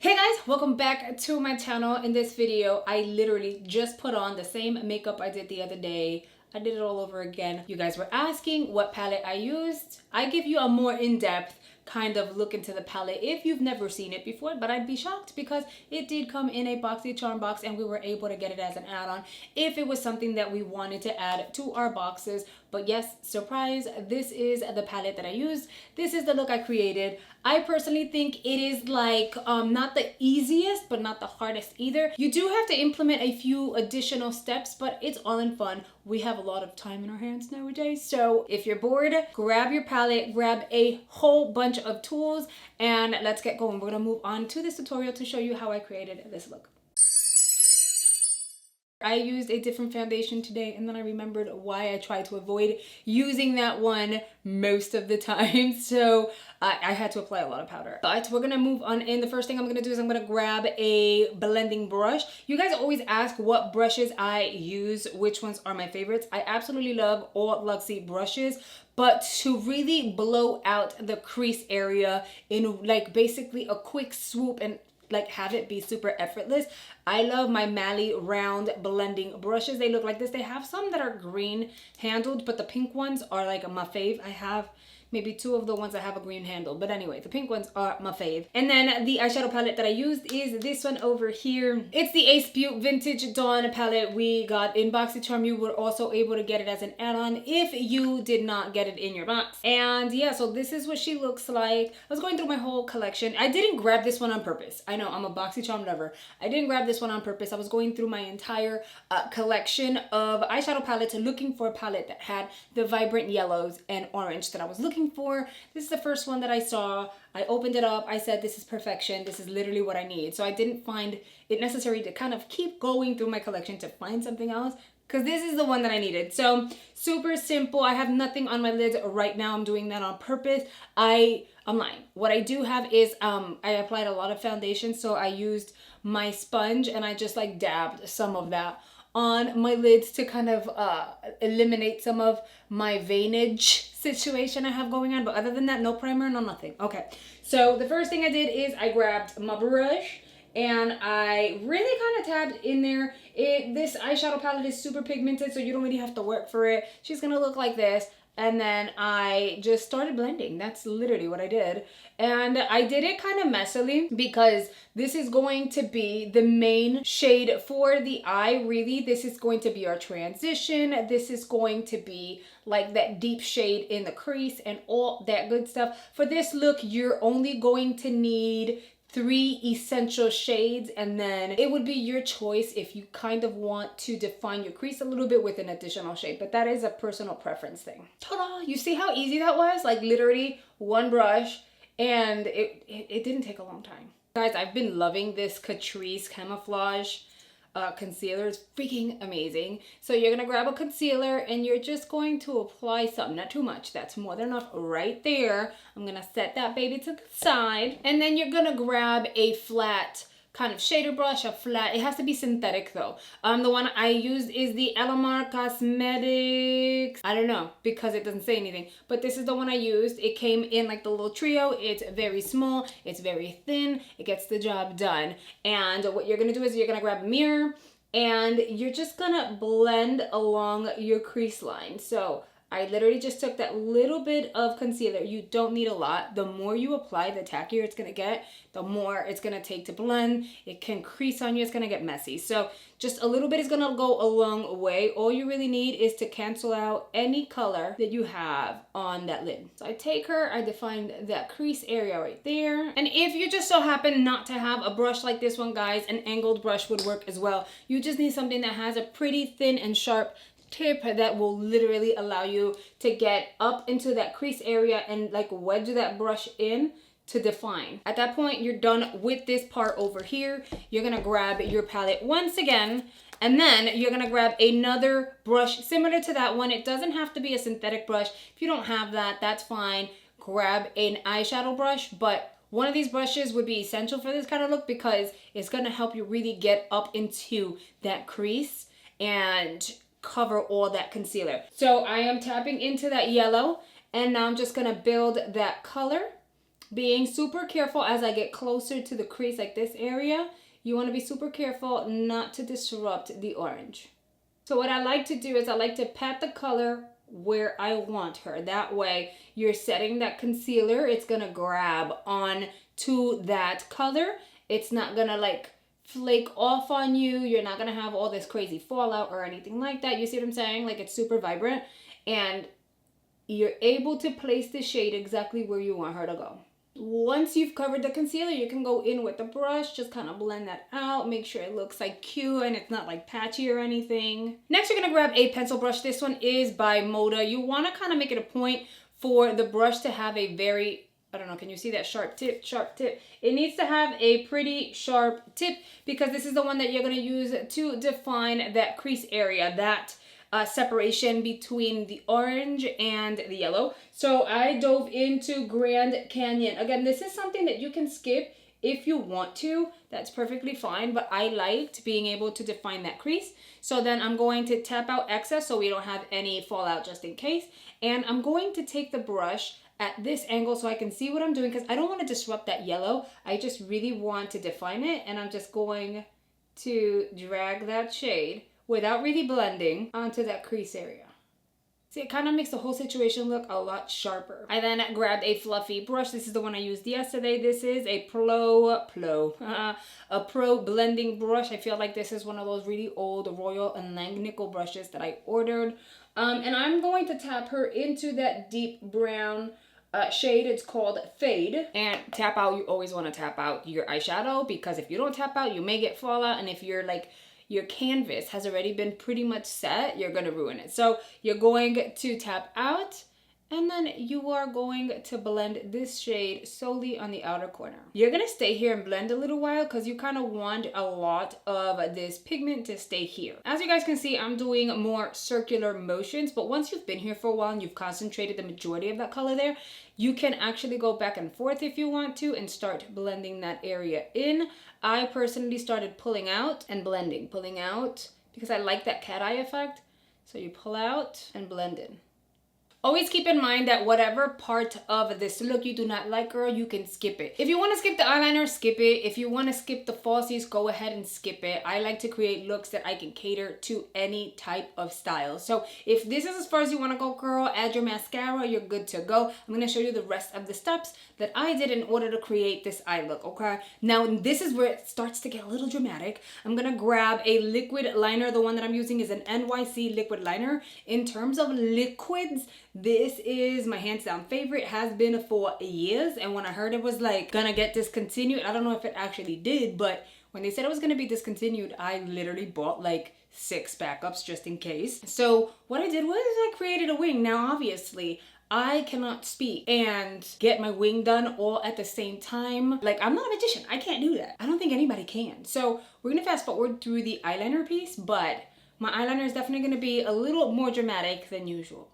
Hey guys, welcome back to my channel. In this video, I literally just put on the same makeup I did the other day. I did it all over again. You guys were asking what palette I used. I give you a more in-depth kind of look into the palette if you've never seen it before, but I'd be shocked because it did come in a Boxycharm box and we were able to get it as an add-on if it was something that we wanted to add to our boxes. But yes, surprise, this is the palette that I used. This is the look I created. I personally think it is like not the easiest but not the hardest either. You do have to implement a few additional steps, but it's all in fun. We have a lot of time in our hands nowadays, so if you're bored, grab your palette, grab a whole bunch of tools, and let's get going. We're gonna move on to this tutorial to show you how I created this look. I used a different foundation today, and then I remembered why I tried to avoid using that one most of the time. So I had to apply a lot of powder. But we're gonna move on in. The first thing I'm gonna do is I'm gonna grab a blending brush. You guys always ask what brushes I use, which ones are my favorites. I absolutely love all Luxie brushes, but to really blow out the crease area in like basically a quick swoop and like have it be super effortless, I love my Mally round blending brushes. They look like this. They have some that are green handled, but the pink ones are like my fave. I have maybe two of the ones that have a green handle, but anyway, the pink ones are my fave. And then the eyeshadow palette that I used is this one over here. It's the Beaute Vintage Dawn Palette we got in Boxycharm. You were also able to get it as an add-on if you did not get it in your box. And yeah, so this is what she looks like. I was going through my whole collection. I didn't grab this one on purpose. I know, I'm a Boxycharm lover. I didn't grab this one on purpose. I was going through my entire collection of eyeshadow palettes looking for a palette that had the vibrant yellows and orange that I was looking for. This is the first one that I saw. I opened it up. I said, this is perfection. This is literally what I need. So I didn't find it necessary to kind of keep going through my collection to find something else, because this is the one that I needed. So super simple. I have nothing on my lids right now. I'm doing that on purpose. I'm lying. What I do have is I applied a lot of foundation. So I used my sponge and I just like dabbed some of that on my lids to kind of eliminate some of my veinage situation I have going on. But other than that, no primer, no nothing. Okay, so the first thing I did is I grabbed my brush and I really kind of tabbed in there. This eyeshadow palette is super pigmented, so you don't really have to work for it. She's gonna look like this. And then I just started blending. That's literally what I did. And I did it kind of messily because this is going to be the main shade for the eye, really. This is going to be our transition. This is going to be like that deep shade in the crease and all that good stuff. For this look, you're only going to need 3 essential shades, and then it would be your choice if you kind of want to define your crease a little bit with an additional shade, but that is a personal preference thing. Ta-da! You see how easy that was? Like literally one brush, and it didn't take a long time. Guys, I've been loving this Catrice Camouflage concealer. Is freaking amazing. So you're gonna grab a concealer and you're just going to apply some, not too much. That's more than enough right there. I'm gonna set that baby to the side, and then you're gonna grab a flat kind of shader brush, it has to be synthetic though. The one I used is the Alamar Cosmetics, I don't know because it doesn't say anything, but this is the one I used. It came in like the little trio. It's very small, it's very thin, it gets the job done. And what you're gonna do is you're gonna grab a mirror and you're just gonna blend along your crease line. So I literally just took that little bit of concealer. You don't need a lot. The more you apply, the tackier it's gonna get, the more it's gonna take to blend. It can crease on you, it's gonna get messy. So just a little bit is gonna go a long way. All you really need is to cancel out any color that you have on that lid. So I take her, I define that crease area right there. And if you just so happen not to have a brush like this one, guys, an angled brush would work as well. You just need something that has a pretty thin and sharp tip that will literally allow you to get up into that crease area and like wedge that brush in to define. At that point, you're done with this part over here. You're gonna grab your palette once again, and then you're gonna grab another brush similar to that one. It doesn't have to be a synthetic brush. If you don't have that, that's fine. Grab an eyeshadow brush, but one of these brushes would be essential for this kind of look because it's gonna help you really get up into that crease and cover all that concealer. So I am tapping into that yellow, and now I'm just gonna build that color being super careful as I get closer to the crease, like this area. You want to be super careful not to disrupt the orange. So what I like to do is I like to pat the color where I want her. That way you're setting that concealer, it's gonna grab on to that color. It's not gonna like flake off on you. You're not gonna have all this crazy fallout or anything like that. You see what I'm saying? Like, it's super vibrant, and you're able to place the shade exactly where you want her to go. Once you've covered the concealer, you can go in with the brush, just kind of blend that out, make sure it looks like cute and it's not like patchy or anything. Next, you're gonna grab a pencil brush. This one is by Moda. You wanna kind of make it a point for the brush to have a very, I don't know, can you see that sharp tip? Sharp tip. It needs to have a pretty sharp tip because this is the one that you're gonna use to define that crease area, that separation between the orange and the yellow. So I dove into Grand Canyon. Again, this is something that you can skip if you want to. That's perfectly fine, but I liked being able to define that crease. So then I'm going to tap out excess so we don't have any fallout just in case. And I'm going to take the brush at this angle so I can see what I'm doing because I don't want to disrupt that yellow. I just really want to define it, and I'm just going to drag that shade without really blending onto that crease area. See, it kind of makes the whole situation look a lot sharper. I then grabbed a fluffy brush. This is the one I used yesterday. This is a Pro blending brush. I feel like this is one of those really old Royal and Langnickel brushes that I ordered. And I'm going to tap her into that deep brown shade. It's called Fade. And tap out, you always want to tap out your eyeshadow because if you don't tap out, you may get fallout. And if you're like, your canvas has already been pretty much set, you're gonna ruin it. So you're going to tap out, and then you are going to blend this shade solely on the outer corner. You're gonna stay here and blend a little while because you kind of want a lot of this pigment to stay here. As you guys can see, I'm doing more circular motions, but once you've been here for a while and you've concentrated the majority of that color there, you can actually go back and forth if you want to and start blending that area in. I personally started pulling out and blending, pulling out, because I like that cat eye effect. So you pull out and blend in. Always keep in mind that whatever part of this look you do not like, girl, you can skip it. If you want to skip the eyeliner, skip it. If you want to skip the falsies, go ahead and skip it. I like to create looks that I can cater to any type of style. So if this is as far as you want to go, girl, add your mascara, you're good to go. I'm going to show you the rest of the steps that I did in order to create this eye look, okay? Now, this is where it starts to get a little dramatic. I'm going to grab a liquid liner. The one that I'm using is an NYC liquid liner. In terms of liquids, this is my hands down favorite, has been for years. And when I heard it was like gonna get discontinued, I don't know if it actually did, but when they said it was gonna be discontinued, I literally bought like 6 backups just in case. So what I did was I created a wing. Now, obviously, I cannot speak and get my wing done all at the same time. Like, I'm not a magician. I can't do that. I don't think anybody can. So we're gonna fast forward through the eyeliner piece, but my eyeliner is definitely gonna be a little more dramatic than usual.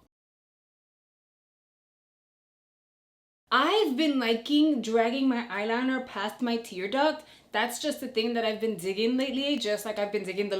I've been liking dragging my eyeliner past my tear duct. That's just the thing that I've been digging lately, just like I've been digging the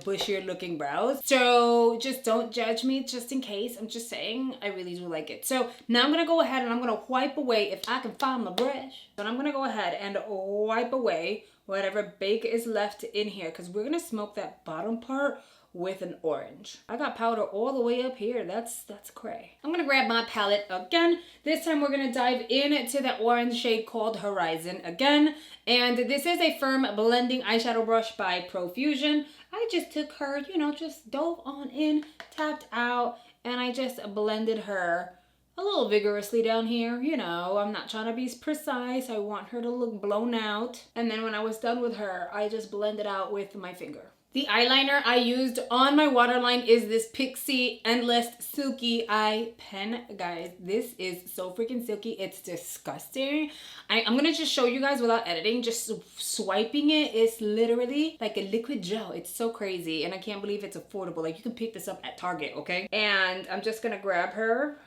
bushier looking brows. So just don't judge me just in case. I'm just saying I really do like it. So now I'm gonna go ahead and I'm gonna wipe away, if I can find my brush. So I'm gonna go ahead and wipe away whatever bake is left in here because we're gonna smoke that bottom part with an orange. I got powder all the way up here. That's cray. I'm gonna grab my palette again. This time we're gonna dive into that orange shade called Horizon again. And this is a firm blending eyeshadow brush by Profusion. I just took her, you know, just dove on in, tapped out, and I just blended her a little vigorously down here. You know, I'm not trying to be precise. I want her to look blown out. And then when I was done with her, I just blended out with my finger. The eyeliner I used on my waterline is this Pixie Endless Silky Eye Pen. Guys, this is so freaking silky. It's disgusting. I'm going to just show you guys without editing. Just swiping it is literally like a liquid gel. It's so crazy. And I can't believe it's affordable. Like, you can pick this up at Target, okay? And I'm just going to grab her.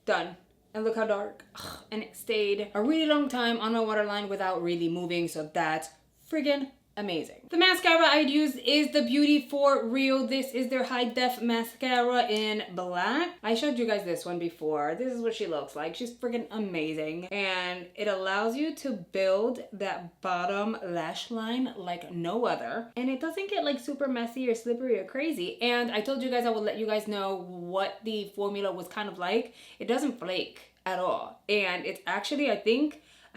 Done. And look how dark. Ugh, and it stayed a really long time on my waterline without really moving. So that's friggin' amazing. The mascara I'd use is the Beauty For Real. This is their high def mascara in black. I showed you guys this one before. This is what she looks like. She's freaking amazing. And it allows you to build that bottom lash line like no other. And it doesn't get like super messy or slippery or crazy. And I told you guys I would let you guys know what the formula was kind of like. It doesn't flake at all. And it's actually, I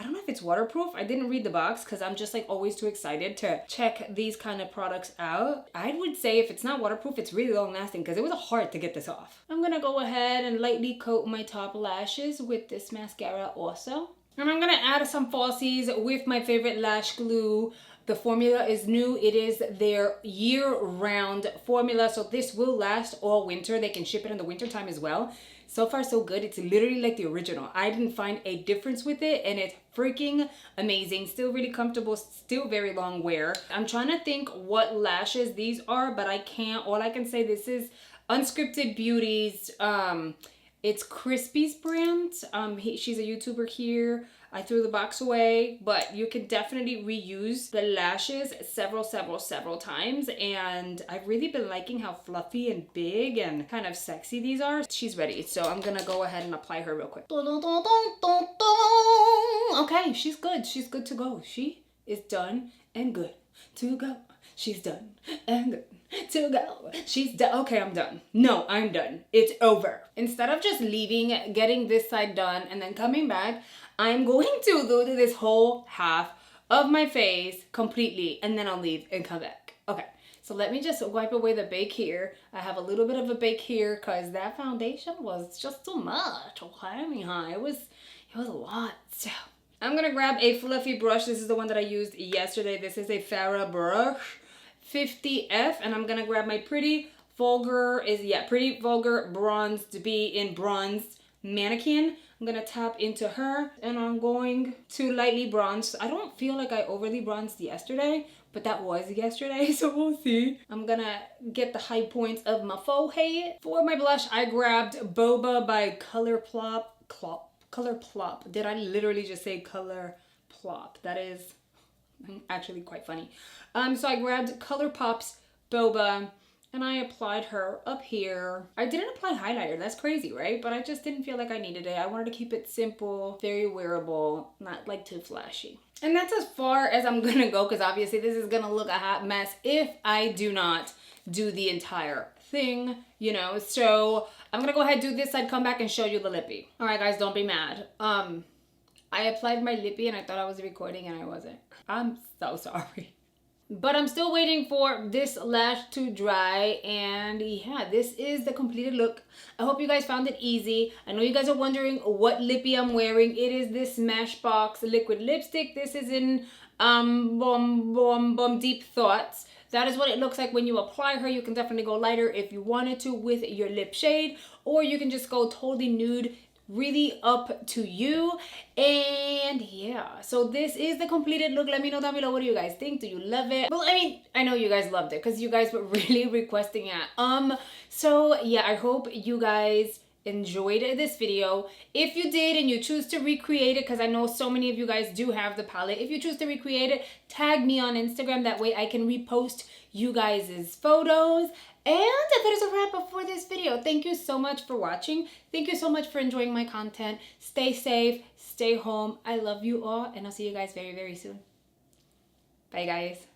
don't know if it's waterproof. I didn't read the box because I'm just like always too excited to check these kind of products out. I would say if it's not waterproof, it's really long lasting because it was hard to get this off. I'm gonna go ahead and lightly coat my top lashes with this mascara also. And I'm gonna add some falsies with my favorite lash glue. The formula is new. It is their year-round formula. So this will last all winter. They can ship it in the winter time as well. So far so good. It's literally like the original. I didn't find a difference with it and it's freaking amazing. Still really comfortable, still very long wear. I'm trying to think what lashes these are, but I can't. All I can say, this is Unscripted Beauty's, it's Crispy's brand. She's a YouTuber here. I threw the box away, but you can definitely reuse the lashes several times. And I've really been liking how fluffy and big and kind of sexy these are. She's ready, so I'm gonna go ahead and apply her real quick. Okay, she's good. She's good to go. She is done and good to go. She's done and good to go. She's done. Okay, I'm done. No, I'm done. It's over. Instead of just leaving, getting this side done, and then coming back, I'm going to do this whole half of my face completely, and then I'll leave and come back. Okay, so let me just wipe away the bake here. I have a little bit of a bake here because that foundation was just too much. Okay, I mean, it was a lot. So I'm gonna grab a fluffy brush. This is the one that I used yesterday. This is a Tarrah brush 50F, and I'm gonna grab my Pretty Vulgar Bronzed Be in Bronze Mannequin. I'm gonna tap into her and I'm going to lightly bronze. I don't feel like I overly bronzed yesterday, but that was yesterday, so we'll see. I'm gonna get the high points of my forehead. For my blush, I grabbed Boba by Colourpop. Colourpop. Did I literally just say Colourpop? That is actually quite funny. So I grabbed Colourpop's Boba and I applied her up here. I didn't apply highlighter. That's crazy, right? But I just didn't feel like I needed it. I wanted to keep it simple, very wearable, not like too flashy. And that's as far as I'm gonna go because obviously this is gonna look a hot mess if I do not do the entire thing, you know. So I'm gonna go ahead and do this side, come back and show you the lippy. All right, guys, don't be mad. I applied my lippy and I thought I was recording and I wasn't. I'm so sorry. But I'm still waiting for this lash to dry, and yeah, this is the completed look. I hope you guys found it easy. I know you guys are wondering what lippy I'm wearing. It is this Smashbox liquid lipstick. This is in Deep Thoughts. That is what it looks like when you apply her. You can definitely go lighter if you wanted to with your lip shade, or you can just go totally nude. Really up to you. And yeah, so this is the completed look. Let me know down below, what do you guys think? Do you love it? Well, I mean, I know you guys loved it because you guys were really requesting it. So yeah, I hope you guys enjoyed this video. If you did and you choose to recreate it, because I know so many of you guys do have the palette, if you choose to recreate it, tag me on Instagram. That way I can repost you guys' photos. And that is a wrap up for this video. Thank you so much for watching. Thank you so much for enjoying my content. Stay safe, stay home. I love you all, and I'll see you guys very, very soon. Bye, guys.